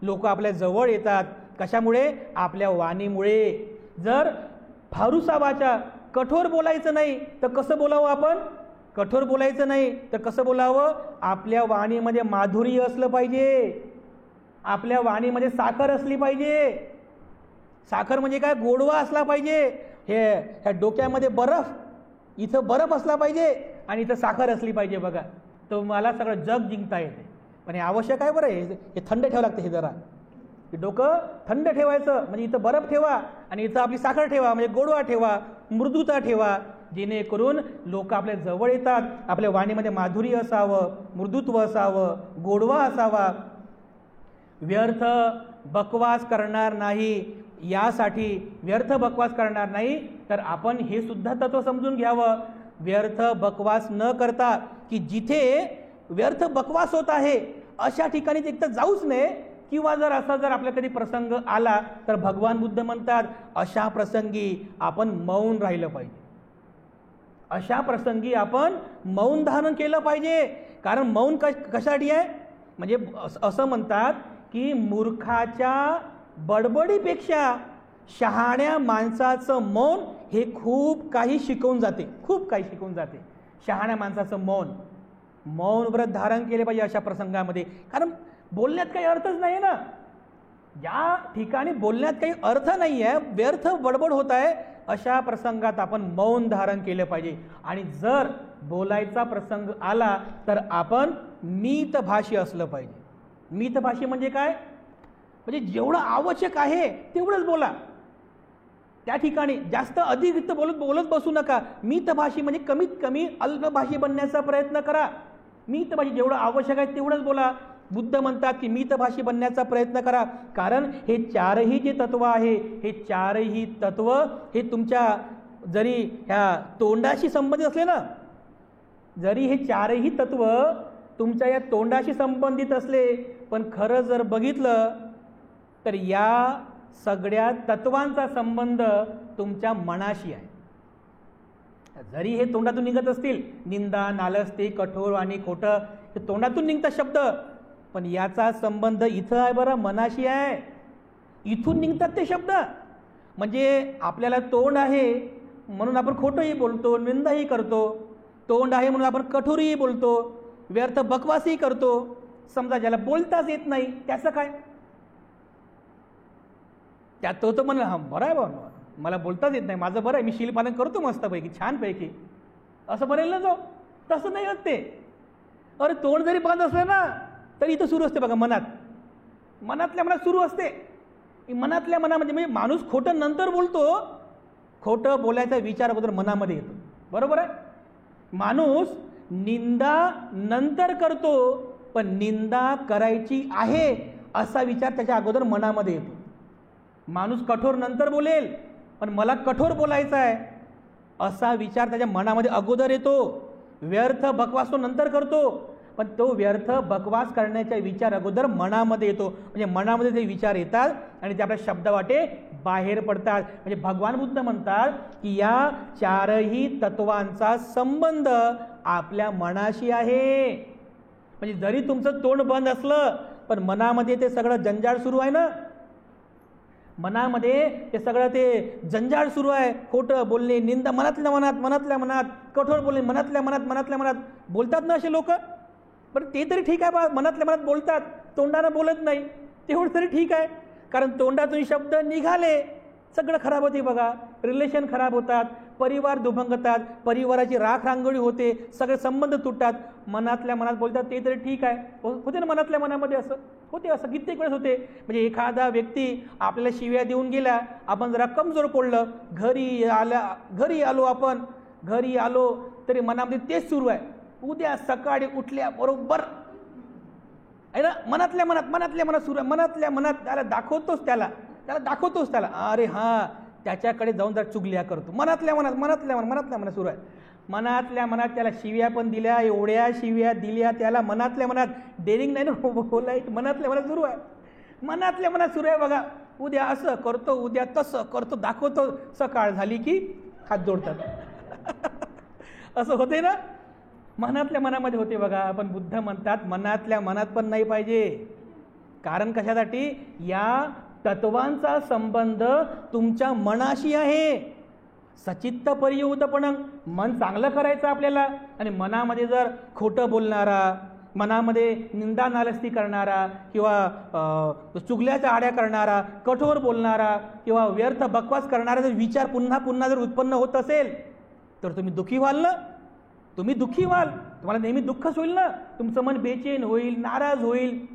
S1: लोक आपल्या जवळ येतात. कशामुळे, आपल्या वाणीमुळे. जर फारुसा वाचा, कठोर बोलायचं नाही तर कसं बोलावं आपण, कठोर बोलायचं नाही तर कसं बोलावं, आपल्या वाणीमध्ये माधुर्य असलं पाहिजे, आपल्या वाणीमध्ये साखर असली पाहिजे. साखर म्हणजे काय, गोडवा असला पाहिजे. ह्या डोक्यामध्ये बर्फ, इथं बर्फ असला पाहिजे आणि इथं साखर असली पाहिजे. बघा तर मला सगळं जग जिंकता येते. पण हे आवश्यक आहे बरं, हे थंड ठेवावं लागतं. हे जरा डोकं थंड ठेवायचं, म्हणजे इथं बर्फ ठेवा आणि इथं आपली साखर ठेवा, म्हणजे गोडवा ठेवा, मृदुता ठेवा, जेणेकरून लोक आपल्या जवळ येतात. आपल्या वाणीमध्ये माधुर्य असावं, मृदुत्व असावं, गोडवा असावा. व्यर्थ बकवास करणार नाही, यासाठी व्यर्थ बकवास करणार नाही तर आपण हे सुद्धा तत्व समजून घ्यावं, व्यर्थ बकवास न करता की जिथे व्यर्थ बकवास होत आहे अशा ठिकाणी एक तर जाऊच नये, किंवा जर असा जर आपल्या कधी प्रसंग आला तर भगवान बुद्ध म्हणतात अशा प्रसंगी आपण मौन राहिलं पाहिजे, अशा प्रसंगी आपण मौन धारण केलं पाहिजे. कारण मौन कशासाठी आहे, म्हणजे असं म्हणतात की मूर्खाच्या बडबडीपेक्षा शहाण्या माणसाचं मौन हे खूप काही शिकवून जाते, खूप काही शिकवून जाते. शहाण्या माणसाचं मौन व्रत धारण केले पाहिजे अशा प्रसंगामध्ये. कारण बोलण्यात काही अर्थच नाही ना, या ठिकाणी बोलण्यात काही अर्थ नाही आहे, व्यर्थ बडबड होत आहे, अशा प्रसंगात आपण मौन धारण केलं पाहिजे. आणि जर बोलायचा प्रसंग आला तर आपण मितभाषी असलं पाहिजे. मितभाषी म्हणजे काय, म्हणजे जेवढं आवश्यक आहे तेवढंच बोला, त्या ठिकाणी जास्त अधिक बोलत बसू नका. मितभाषी म्हणजे कमीत कमी अल्पभाषी बनण्याचा प्रयत्न करा. मितभाषी जेवढं आवश्यक आहे तेवढंच बोला. बुद्ध म्हणतात की मितभाषी बनण्याचा प्रयत्न करा. कारण हे चारही जे तत्व आहे, हे चारही तत्व हे तुमच्या जरी ह्या तोंडाशी संबंधित असले ना, जरी हे चारही तत्व तुमच्या या तोंडाशी संबंधित असले, पण खरं जर बघितलं तर या सगळ्या तत्वांचा संबंध तुमच्या मनाशी आहे. जरी हे तोंडातून निघत असतील, निंदा, नालस्ती, कठोर आणि खोटं हे तोंडातून निघतात शब्द, पण याचा संबंध इथं आहे बरं, मनाशी आहे. इथून निघतात ते शब्द. म्हणजे आपल्याला तोंड आहे म्हणून आपण खोटंही बोलतो, निंदाही करतो, तोंड आहे म्हणून आपण कठोरही बोलतो, व्यर्थ बकवासही करतो. समजा ज्याला बोलताच येत नाही त्याचं काय, त्यात तो म्हणलं हा बरं आहे बाबा, मला बोलताच येत नाही, माझं बरं आहे, मी शीलपालन करतो मस्तपैकी छानपैकी, असं बरेल ना. जो तसं नाही होत ते. अरे तोंड जरी बंद असलं ना तरी इथं सुरू असते बघा, मनातल्या मनात सुरू असते. मनातल्या मनामध्ये म्हणजे माणूस खोटं नंतर बोलतो, खोटं बोलायचा विचार अगोदर मनामध्ये येतो, बरोबर आहे. माणूस निंदा नंतर करतो, पण निंदा करायची आहे असा विचार त्याच्या अगोदर मनामध्ये येतो. माणूस कठोर नंतर बोलेल, पण मला कठोर बोलायचं आहे असा विचार त्याच्या मनामध्ये अगोदर येतो. व्यर्थ बकवास तो नंतर करतो, पण तो व्यर्थ बकवास करण्याचा विचार अगोदर मनामध्ये येतो. म्हणजे मनामध्ये ते विचार येतात आणि ते आपल्या शब्दवाटे बाहेर पडतात. म्हणजे भगवान बुद्ध म्हणतात की या चारही तत्वांचा संबंध आपल्या मनाशी आहे. म्हणजे जरी तुमचं तोंड बंद असलं पण मनामध्ये ते सगळं जंजाळ सुरू आहे ना, मनामध्ये ते सगळं ते जंजाळ सुरू आहे. खोटं बोलणे, निंदा मनातल्या मनात, कठोर बोलणे मनातल्या मनात बोलतात ना असे लोक. पण ते तरी ठीक आहे बा, मनातल्या मनात बोलतात, तोंडानं बोलत नाही, तेवढं तरी ठीक आहे. कारण तोंडातून शब्द निघाले सगळं खराब होते बघा. रिलेशन खराब होतात, परिवार दुभंगतात, परिवाराची राखरांगोळी होते, सगळे संबंध तुटतात. मनातल्या मनात बोलतात ते तरी ठीक आहे, होते ना मनातल्या मनामध्ये असं होते, असं कित्येक वेळेस होते. म्हणजे एखादा व्यक्ती आपल्याला शिव्या देऊन गेला, आपण जरा कमजोर पडलं, घरी आलो तरी मनामध्ये तेच सुरू आहे. उद्या सकाळी उठल्या बरोबर आहे ना, मनातल्या मनात सुरू आहे, मनातल्या मनात त्याला दाखवतोच त्याला अरे हां त्याच्याकडे जाऊन जर चुगल्या करतो. मनातल्या मनात सुरू आहे. मनातल्या मनात त्याला शिव्या पण दिल्या, एवढ्या शिव्या दिल्या त्याला मनातल्या मनात. डेअरिंग नाही ना बोलायचं, मनातल्या मनात सुरू आहे, मनातल्या मनात सुरू आहे बघा. उद्या असं करतो, उद्या तसं करतो, दाखवतो. सकाळ झाली की हात जोडतात असं होते ना, मनातल्या मनामध्ये होते बघा. पण बुद्ध म्हणतात मनातल्या मनात पण नाही पाहिजे. कारण कशासाठी, या तत्वांचा संबंध तुमच्या मनाशी आहे. सचित्त परियुतपणं, मन चांगलं करायचं आपल्याला, आणि मनामध्ये जर खोटं बोलणारा, मनामध्ये निंदा नालस्ती करणारा किंवा चुगल्याच्या आड्या करणारा, कठोर बोलणारा किंवा व्यर्थ बकवास करणारा जर विचार पुन्हा पुन्हा जर उत्पन्न होत असेल तर तुम्ही दुःखी व्हाल ना. तुम्हाला नेहमी दुःखच होईल ना. तुमचं मन बेचैन होईल, नाराज होईल,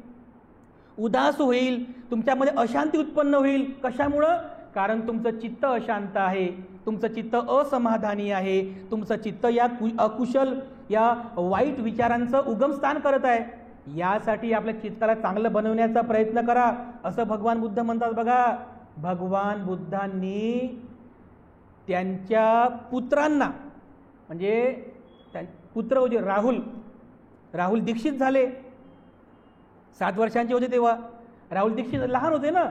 S1: उदास होईल, तुमच्यामध्ये अशांती उत्पन्न होईल. कशामुळं? कारण तुमचं चित्त अशांत आहे, तुमचं चित्त असमाधानी आहे, तुमचं चित्त या अकुशल, या वाईट विचारांचं उगमस्थान करत आहे. यासाठी आपल्या चित्ताला चांगलं बनवण्याचा प्रयत्न करा, असं भगवान बुद्ध म्हणतात. बघा, भगवान बुद्धांनी त्यांच्या पुत्रांना, म्हणजे पुत्र होते राहुल दीक्षित झाले, 7 वर्षांचे होते तेव्हा. राहुल दीक्षित लहान होते ना,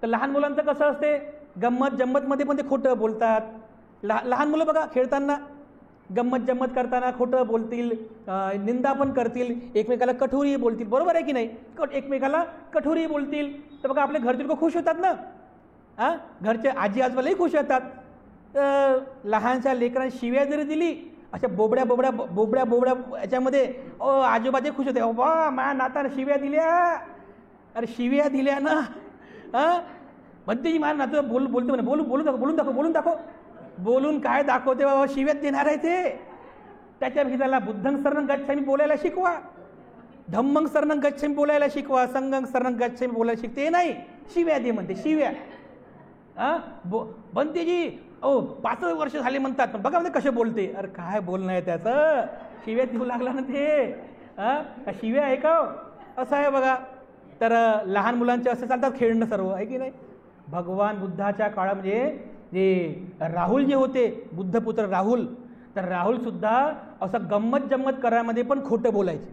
S1: तर लहान मुलांचं कसं असते, गंमत जम्मतमध्ये पण ते खोटं बोलतात. लहान मुलं बघा खेळताना गंमत जम्मत करताना खोटं बोलतील, निंदा पण करतील, एकमेकाला कठोरही बोलतील, बरोबर आहे की नाही, एकमेकाला कठोरही बोलतील. तर बघा आपले घरचे लोक खुश होतात ना, घरचे आजी आजोबालाही खुश होतात. लहानशा लेकरांना शिव्या जरी दिली, अशा बोबड्या बोबड्या बोबड्या बोबड्या याच्यामध्ये आजोबाचे खुश होते, वा माझ्या नातानं शिव्या दिल्या, अरे शिव्या दिल्या ना, म्हणते माझ्या नातू बोलतो म्हणे, बोलून दाखव. बोलून काय दाखवते बाबा, शिव्यात देणार आहे ते. त्याच्यापेक्षा त्याला बुद्धंग शरणं गच्छामी बोलायला शिकवा, धम्मंग शरणं गच्छामी बोलायला शिकवा, संघं शरणं गच्छामी बोलायला शिकते नाही, शिव्या दे म्हणते, शिव्या. बनतेजी 5 वर्ष झाले म्हणतात, पण बघा म्हणजे कसे बोलते, अरे काय बोलणं आहे त्याचं, शिव्या देऊ लागला ना ते, शिव्या आहे का, असं आहे बघा. तर लहान मुलांचे असे चालतात खेळणं सर्व, आहे की नाही. भगवान बुद्धाच्या काळामध्ये जे राहुल जे होते, बुद्धपुत्र राहुल, तर राहुल सुद्धा असं गंमत जम्मत करायमध्ये पण खोटं बोलायचे.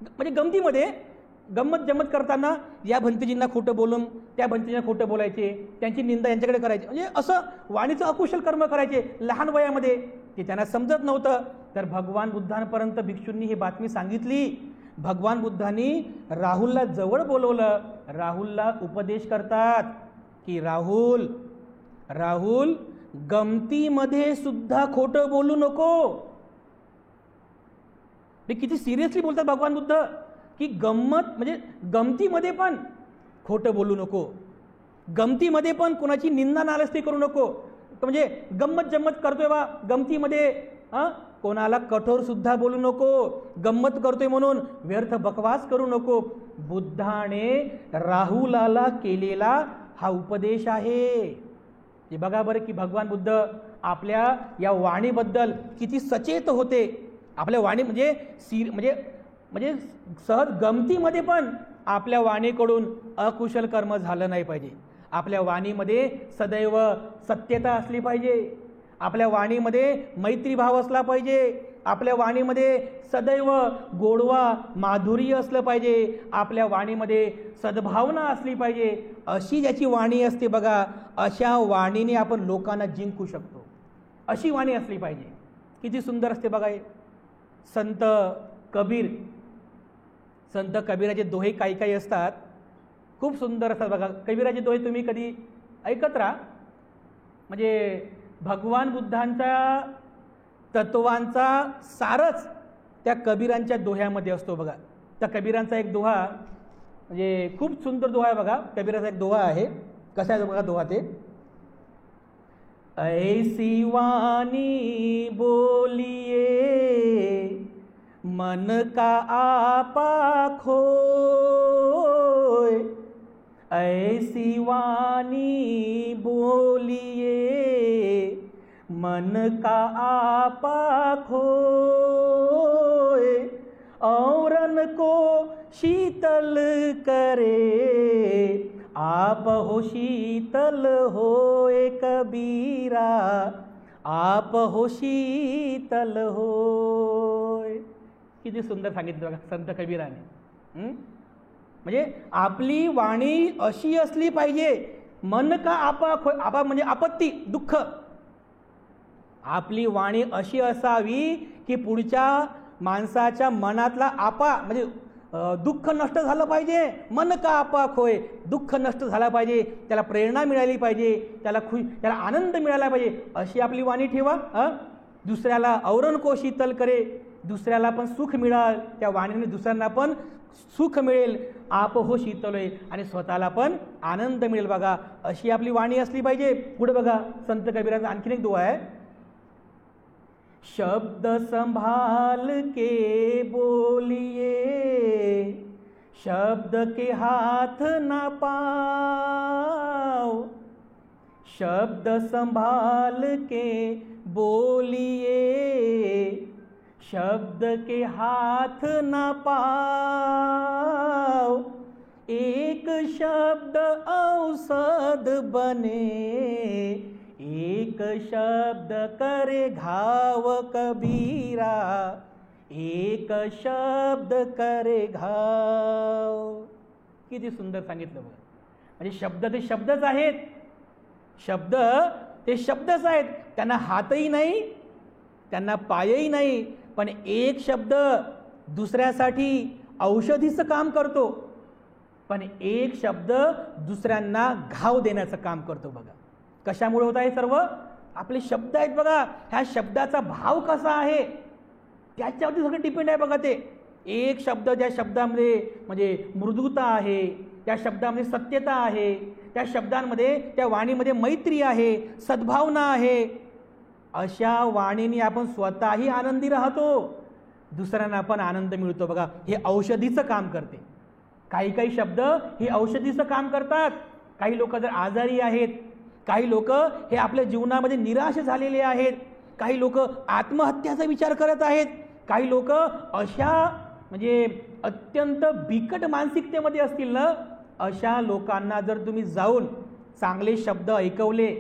S1: म्हणजे गंमत जम्मत करताना या भंतेजींना खोटं बोलून त्या भंतेजींना खोटं बोलायचे, त्यांची निंदा यांच्याकडे करायची, म्हणजे असं वाणीचं अकुशल कर्म करायचे लहान वयामध्ये. ते त्यांना समजत नव्हतं. तर भगवान बुद्धांपर्यंत भिक्षूंनी ही बातमी सांगितली. भगवान बुद्धांनी राहुलला जवळ बोलवलं. राहुलला उपदेश करतात की राहुल गमतीमध्ये सुद्धा खोटं बोलू नको. ते किती सिरियसली बोलतात भगवान बुद्ध, की म्हणजे गमतीमध्ये पण खोटं बोलू नको, गमतीमध्ये पण कोणाची निंदा नालस्ती करू नको. म्हणजे गंमत जम्मत करतोय बा, गमतीमध्ये कोणाला कठोर सुद्धा बोलू नको, गंमत करतोय म्हणून व्यर्थ बकवास करू नको. बुद्धाने राहुलाला केलेला हा उपदेश आहे. हे बघा बरं की भगवान बुद्ध आपल्या या वाणीबद्दल किती सचेत होते. आपल्या वाणी म्हणजे सहज गमतीमध्ये पण आपल्या वाणीकडून अकुशल कर्म झालं नाही पाहिजे. आपल्या वाणीमध्ये सदैव सत्यता असली पाहिजे. आपल्या वाणीमध्ये मैत्रीभाव असला पाहिजे. आपल्या वाणीमध्ये सदैव गोडवा माधुर्य असलं पाहिजे. आपल्या वाणीमध्ये सद्भावना असली पाहिजे. अशी ज्याची वाणी असते बघा, अशा वाणीने आपण लोकांना जिंकू शकतो. अशी वाणी असली पाहिजे. किती सुंदर असते बघा हे. संत कबीराचे दोहे काही असतात, खूप सुंदर असतात बघा. कबीराचे दोहे तुम्ही कधी ऐकत राहा. म्हणजे भगवान बुद्धांच्या तत्वांचा सारच त्या कबीरांच्या दोह्यामध्ये असतो बघा. त्या कबीरांचा एक दोहा, म्हणजे खूप सुंदर दोहा आहे बघा. कबीराचा एक दोहा आहे. कसा आहे बघा दोहा ते. ऐसी वाणी बोलिए मन का आपा खोय, ऐसी वाणी बोलिए मन का आपा खोय, औरन को शीतल करे, आप हो शीतल होए कबीरा, आप हो शीतल होय. किती सुंदर सांगितलं बघा संत कबीराने. म्हणजे आपली वाणी अशी असली पाहिजे, मन का आपा म्हणजे आपत्ती, दुःख. आपली वाणी अशी असावी की पुढच्या माणसाच्या मनातला आपा म्हणजे दुःख नष्ट झालं पाहिजे. मन का आपा खोय, दुःख नष्ट झाला पाहिजे, त्याला प्रेरणा मिळाली पाहिजे, त्याला आनंद मिळाला पाहिजे. अशी आपली वाणी ठेवा. दुसऱ्याला औरण को शीतल करे, दुसऱ्याला पण सुख मिळाल त्या वाणीने, दुसऱ्यांना पण सुख मिळेल. आप हो शीतल होय, आणि स्वतःला पण आनंद मिळेल बघा. अशी आपली वाणी असली पाहिजे. पुढे बघा संत कबीराचा आणखीन एक दोहा आहे. शब्द संभाल के बोलिए, शब्द के हाथ न पाओ, शब्द संभाल के बोलिए, शब्द के हाथ न पाओ, एक शब्द औषध बने, एक शब्द करे घाव कबीरा, एक शब्द करे घाव. किती सुंदर सांगितलं बघा. म्हणजे शब्द ते शब्दच आहेत, शब्द ते शब्दच आहेत. त्यांना हातही नाही, त्यांना पायही नाही, पण एक शब्द दुसऱ्यासाठी औषधीचं काम करतो, पण एक शब्द दुसऱ्यांना घाव देण्याचं काम करतो. बघा कशामुळे होत आहे सर्व? आपले शब्द आहेत बघा. ह्या शब्दाचा भाव कसा आहे त्याच्यावरती सगळं डिपेंड आहे बघा. ते एक शब्द, ज्या शब्दामध्ये म्हणजे मृदुता आहे, त्या शब्दामध्ये सत्यता आहे, त्या शब्दांमध्ये, त्या वाणीमध्ये मैत्री आहे, सद्भावना आहे, अशा वाणीने आपण स्वतःही आनंदी राहतो, दुसऱ्यांना पण आनंद मिळतो. बघा हे औषधीचं काम करते. काही काही शब्द हे औषधीचं काम करतात. काही लोक जर आजारी आहेत, काही लोक हे आपल्या जीवनामध्ये निराश झालेले आहेत, काही लोक आत्महत्याचा विचार करत आहेत, काही लोक अशा म्हणजे अत्यंत बिकट मानसिकतेमध्ये असतील ना, अशा लोकांना जर तुम्ही जाऊन चांगले शब्द ऐकवले,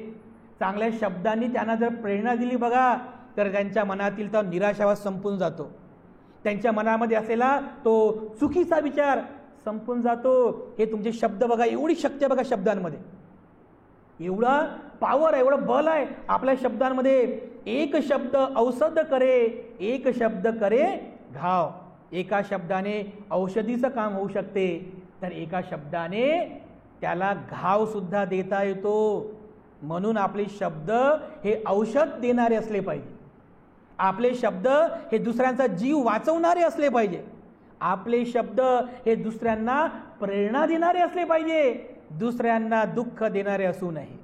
S1: चांगल्या शब्दांनी त्यांना जर प्रेरणा दिली बघा, तर त्यांच्या मनातील तो निराशावाद संपून जातो. त्यांच्या मनामध्ये असलेला तो चुकीचा विचार संपून जातो. हे तुमचे शब्द बघा, एवढी शक्ती बघा शब्दांमध्ये, एवढा पॉवर आहे, एवढं बल आहे आपल्या शब्दांमध्ये. एक शब्द औषध करे, एक शब्द करे घाव. एका शब्दाने औषधीचं काम होऊ शकते, तर एका शब्दाने त्याला घाव सुद्धा देता येतो. म्हणून आपले शब्द हे औषध देणारे असले पाहिजे. आपले शब्द हे दुसऱ्यांचा जीव वाचवणारे असले पाहिजे. आपले शब्द हे दुसऱ्यांना प्रेरणा देणारे असले पाहिजे, दुसऱ्यांना दुःख देणारे असू नये.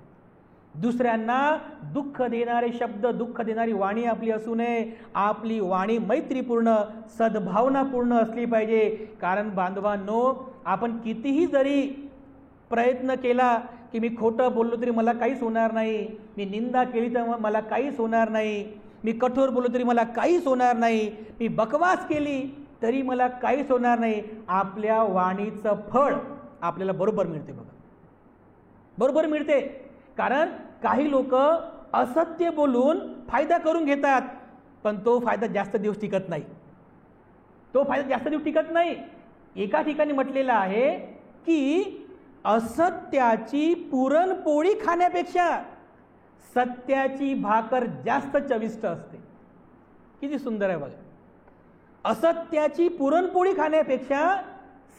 S1: दुसऱ्यांना दुःख देणारे शब्द, दुःख देणारी वाणी आपली असू नये. आपली वाणी मैत्रीपूर्ण, सद्भावनापूर्ण असली पाहिजे. कारण बांधवांनो, आपण कितीही जरी प्रयत्न केला की मी खोटं बोललो तरी मला काहीच होणार नाही, मी निंदा केली तर मला काहीच होणार नाही, मी कठोर बोललो तरी मला काहीच होणार नाही, मी बकवास केली तरी मला काहीच होणार नाही, आपल्या वाणीचं फळ आपल्याला बरोबर मिळते बघा, बरोबर मिळते. कारण काही लोक असत्य बोलून फायदा करून घेतात, पण तो फायदा जास्त दिवस टिकत नाही, तो फायदा जास्त दिवस टिकत नाही. एका ठिकाणी म्हटलेलं आहे की असत्याची पुरणपोळी खाण्यापेक्षा सत्याची भाकर जास्त चविष्ट असते. किती सुंदर आहे बघा. असत्याची पुरणपोळी खाण्यापेक्षा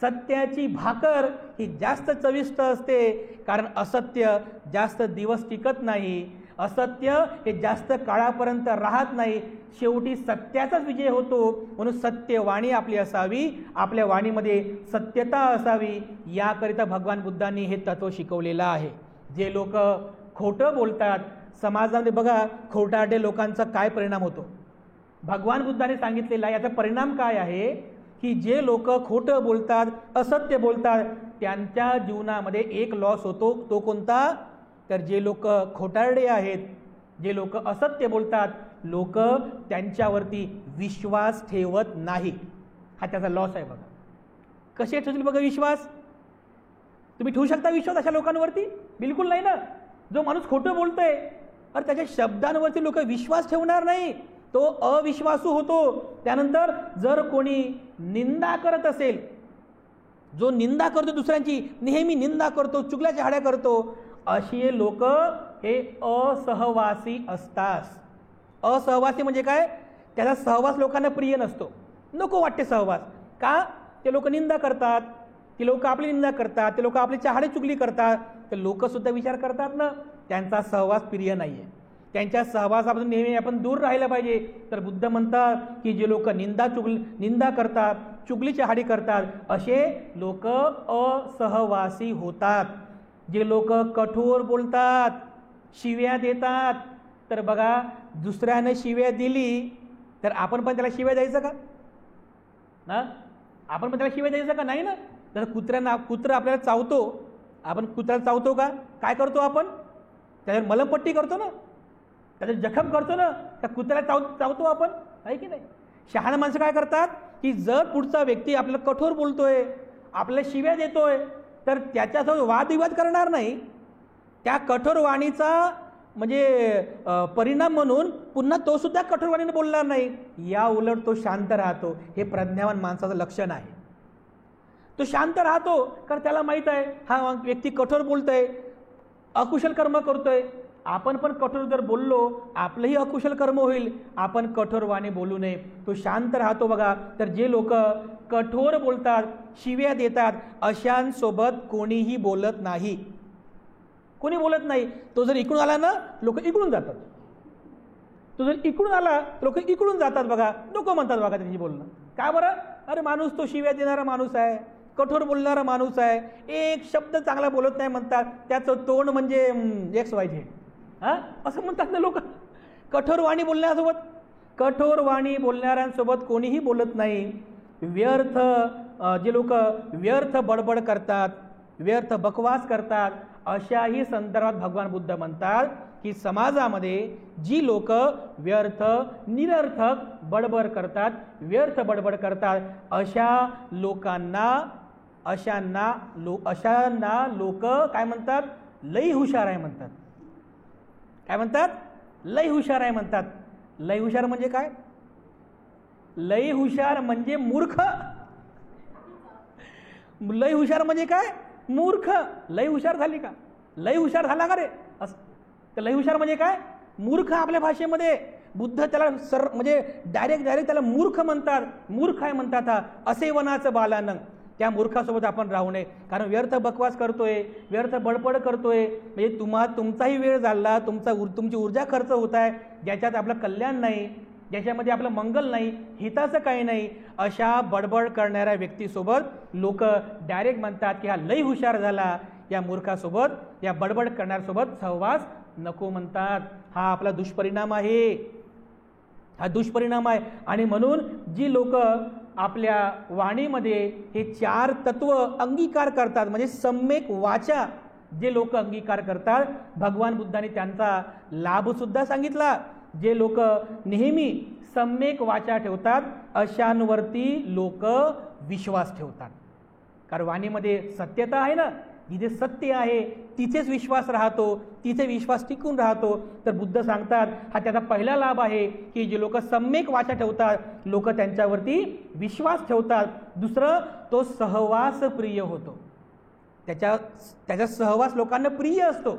S1: सत्याची भाकर ही जास्त चविष्ट असते. कारण असत्य जास्त दिवस टिकत नाही, असत्य हे जास्त काळापर्यंत राहत नाही, शेवटी सत्याचाच विजय होतो. म्हणून सत्य वाणी आपली असावी, आपल्या वाणीमध्ये सत्यता असावी. याकरिता भगवान बुद्धांनी हे तत्व शिकवलेलं आहे. जे लोक खोटं बोलतात समाजामध्ये बघा, खोटारडे लोकांचा काय परिणाम होतो भगवान बुद्धांनी सांगितलेला. याचा परिणाम काय आहे की जे लोक खोटं बोलतात, असत्य बोलतात, त्यांच्या जीवनामध्ये एक लॉस होतो. तो कोणता? तर जे लोक खोटारडे आहेत, जे लोक असत्य बोलतात, लोक त्यांच्यावरती विश्वास ठेवत नाही. हा त्याचा लॉस आहे बघा. कसे ठेवतील बघा विश्वास? तुम्ही ठेवू शकता विश्वास अशा लोकांवरती? बिलकुल नाही ना. जो माणूस खोटं बोलतोय अरे त्याच्या शब्दांवरती लोक विश्वास ठेवणार नाही, तो अविश्वासू होतो. त्यानंतर जर कोणी निंदा करत असेल, जो निंदा करतो दुसऱ्यांची, नेहमी निंदा करतो, चुगल्याच्या हाड्या करतो, असे लोक हे असहवासी असतात. असहवासी म्हणजे काय? त्याचा सहवास लोकांना प्रिय नसतो, नको वाटते सहवास. का? ते लोक निंदा करतात, ते लोक आपली निंदा करतात, ते लोक आपली चहाडे चुगली करतात. तर लोक सुद्धा विचार करतात ना, त्यांचा सहवास प्रिय नाहीये, त्यांच्या सहवासापासून नेहमी आपण दूर राहायला पाहिजे. तर बुद्ध म्हणतात की जे लोक निंदा करतात, चुगलीची हाडी करतात, असे लोक असहवासी होतात. जे लोक कठोर बोलतात, शिव्या देतात, तर बघा दुसऱ्याने शिव्या दिली तर आपण पण त्याला शिव्या द्यायचं का? ना, आपण पण त्याला शिव्या द्यायचं का? नाही ना. तर कुत्रा आपल्याला चावतो, आपण कुत्र्याला चावतो का? काय करतो आपण? त्याच्यावर मलमपट्टी करतो ना, त्याचं जखम करतो ना, त्या कुत्र्याला चावतो आपण, आहे की नाही? शहाणे माणसं काय करतात की जर पुढचा व्यक्ती आपल्याला कठोर बोलतोय, आपल्याला शिव्या देतोय, तर त्याच्यासोबत वादविवाद करणार नाही. त्या कठोर वाणीचा म्हणजे परिणाम म्हणून पुन्हा तो सुद्धा कठोर वाणीने बोलणार नाही. या उलट तो शांत राहतो. हे प्रज्ञावान माणसाचं लक्षण आहे. तो शांत राहतो कारण त्याला माहित आहे हा व्यक्ती कठोर बोलतोय, अकुशल कर्म करतोय. आपण पण कठोर जर बोललो आपलंही अकुशल कर्म होईल. आपण कठोर वाणी बोलू नये. तो शांत राहतो बघा. तर जे लोक कठोर बोलतात, शिव्या देतात, अशांसोबत कोणीही बोलत नाही. कोणी बोलत नाही. तो जर इकडून आला ना लोक इकडून जातात. तो जर इकडून आला लोक इकडून जातात बघा. नको म्हणतात बघा त्यांची बोलणं. का बरं? अरे माणूस तो शिव्या देणारा माणूस आहे, कठोर बोलणारा माणूस आहे, एक शब्द चांगला बोलत नाही म्हणतात. त्याचं तोंड म्हणजे XYZ असं म्हणतात ना लोक. कठोर वाणी बोलण्यासोबत, कठोर वाणी बोलणाऱ्यांसोबत कोणीही बोलत नाही. व्यर्थ जे लोक व्यर्थ बडबड करतात, व्यर्थ बकवास करतात, अशाही संदर्भात भगवान बुद्ध म्हणतात की समाजामध्ये जी लोक व्यर्थ निरर्थक बडबड करतात, व्यर्थ बडबड करतात, अशांना लोक काय म्हणतात? लई हुशार आहे म्हणतात. काय म्हणतात? लई हुशार आहे म्हणतात. लई हुशार म्हणजे काय? लई हुशार म्हणजे मूर्ख. लई हुशार म्हणजे काय? मूर्ख. लई हुशार झाली का? लई हुशार झाला का रे? असं लई हुशार म्हणजे काय? मूर्ख. आपल्या भाषेमध्ये बुद्ध त्याला म्हणजे डायरेक्ट त्याला मूर्ख म्हणतात. मूर्ख आहे म्हणतात. हा असेवनाचं बालानं. त्या मूर्खासोबत आपण राहू नये. कारण व्यर्थ बकवास करतोय, व्यर्थ बडबड करतोय, म्हणजे तुमचाही वेळ झाला, तुमची ऊर्जा खर्च होत आहे, ज्याच्यात आपलं कल्याण नाही, ज्याच्यामध्ये आपलं मंगल नाही, हिताचं काही नाही. अशा बडबड करणाऱ्या व्यक्तीसोबत लोक डायरेक्ट म्हणतात की हा लई हुशार झाला. या मूर्खासोबत, या बडबड करणाऱ्यासोबत सहवास नको म्हणतात. हा आपला दुष्परिणाम आहे. हा दुष्परिणाम आहे. आणि म्हणून जी लोक आपल्या वाणीमध्ये हे 4 तत्व अंगीकार करतात, म्हणजे सम्यक वाचा जे लोक अंगीकार करतात, भगवान बुद्धांनी त्यांचा लाभ सुद्धा सांगितला. जे लोक नेहमी सम्यक वाचा ठेवतात अशांवरती लोक विश्वास ठेवतात. कारण वाणीमध्ये सत्यता आहे ना. जिथे सत्य आहे तिथेच विश्वास राहतो, तिथे विश्वास टिकून राहतो. तर बुद्ध सांगतात हा त्याचा पहिला लाभ आहे की जे लोक सम्यक वाचा ठेवतात, लोक त्यांच्यावरती विश्वास ठेवतात. दुसरं, तो सहवास प्रिय होतो. त्याचा सहवास लोकांना प्रिय असतो.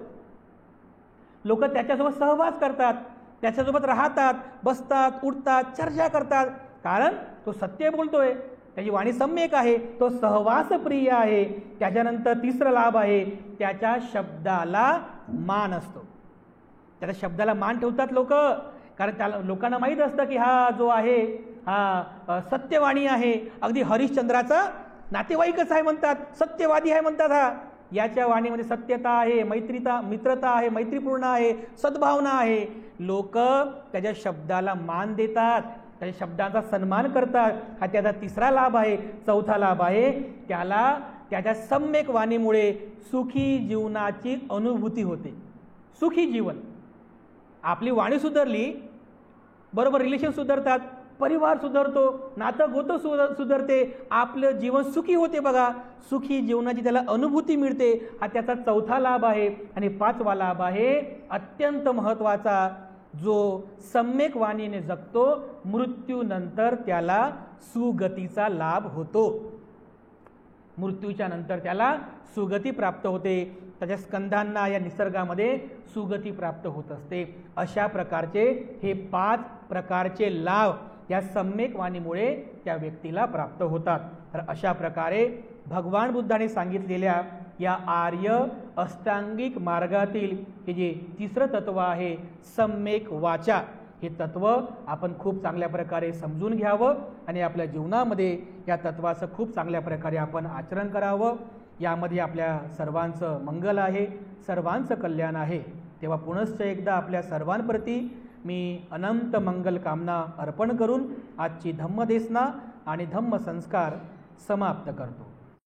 S1: लोक त्याच्यासोबत सहवास करतात, त्याच्यासोबत राहतात, बसतात, उठतात, चर्चा करतात. कारण तो सत्य बोलतोय, त्याची वाणी सम्यक आहे, तो सहवास प्रिय आहे. त्याच्यानंतर तिसरा लाभ आहे त्याच्या शब्दाला मान असतो. त्याच्या शब्दाला मान ठेवतात लोक. कारण त्याला लोकांना माहीत असतं की हा जो आहे हा सत्यवाणी आहे. अगदी हरिश्चंद्राचा नातेवाईकच आहे म्हणतात, सत्यवादी आहे म्हणतात. हा याच्या वाणीमध्ये सत्यता आहे, मित्रता आहे, मैत्रीपूर्ण आहे, सद्भावना आहे. लोक त्याच्या शब्दाला मान देतात, त्याच्या शब्दांचा सन्मान करतात. हा त्याचा तिसरा लाभ आहे. चौथा लाभ आहे त्याला त्याच्या सम्यक वाणीमुळे सुखी जीवनाची अनुभूती होते. सुखी जीवन. आपली वाणी सुधारली बरोबर रिलेशन सुधारतात, परिवार सुधारतो, नातं गोतं सुधारते, आपलं जीवन सुखी होते बघा. सुखी जीवनाची त्याला अनुभूती मिळते. हा त्याचा चौथा लाभ आहे. आणि 5वा लाभ आहे अत्यंत महत्त्वाचा, जो सम्यक वाणीने जगतो मृत्यूनंतर त्याला सुगतीचा लाभ होतो. मृत्यूच्या नंतर त्याला सुगती प्राप्त होते. त्याच्या स्कंधांना या निसर्गामध्ये सुगती प्राप्त होत असते. अशा प्रकारचे हे 5 प्रकारचे लाभ या सम्यक वाणीमुळे त्या व्यक्तीला प्राप्त होतात. तर अशा प्रकारे भगवान बुद्धाने सांगितलेल्या या आर्य अष्टांगिक मार्गातील हे जे तिसरं तत्व आहे सम्यक वाचा, हे तत्व आपण खूप चांगल्या प्रकारे समजून घ्यावं आणि आपल्या जीवनामध्ये या तत्वाचं खूप चांगल्या प्रकारे आपण आचरण करावं. यामध्ये आपल्या सर्वांचं मंगल आहे, सर्वांचं कल्याण आहे. तेव्हा पुनश्च एकदा आपल्या सर्वांप्रती मी अनंत मंगल कामना अर्पण करून आजची धम्मदेसना आणि धम्म संस्कार समाप्त करतो.